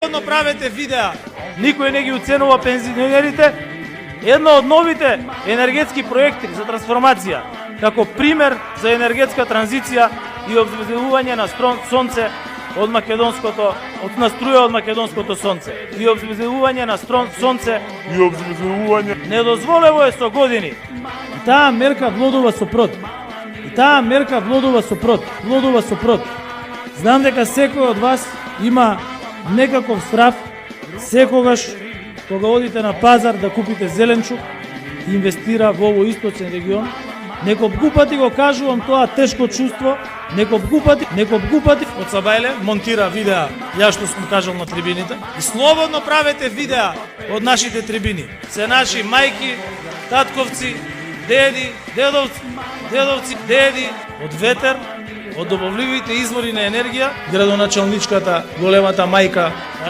Правете видеа, никој не ги уценува пензионерите. Едно од новите енергетски проекти за трансформација, како пример за енергетска транзиција и обезбедување на сонце од македонското, на струја од македонското сонце. И обезбедување на сонце и обезбедување. Недозволево е со години. И таа мерка влодува со прот. Влодува со прот. Знам дека секој од вас има некаков страв секогаш кога одите на пазар да купите зеленчук и инвестира во овој источен регион. Неколку пати го кажувам тоа тешко чувство, неколку пати од Сабајле монтира видеа, ја што сум кажал на трибините. И слободно правете видеа од нашите трибини. Се наши мајки, татковци, деди, деди, од ветер, од добавливите извори на енергија, градоначалничката, големата мајка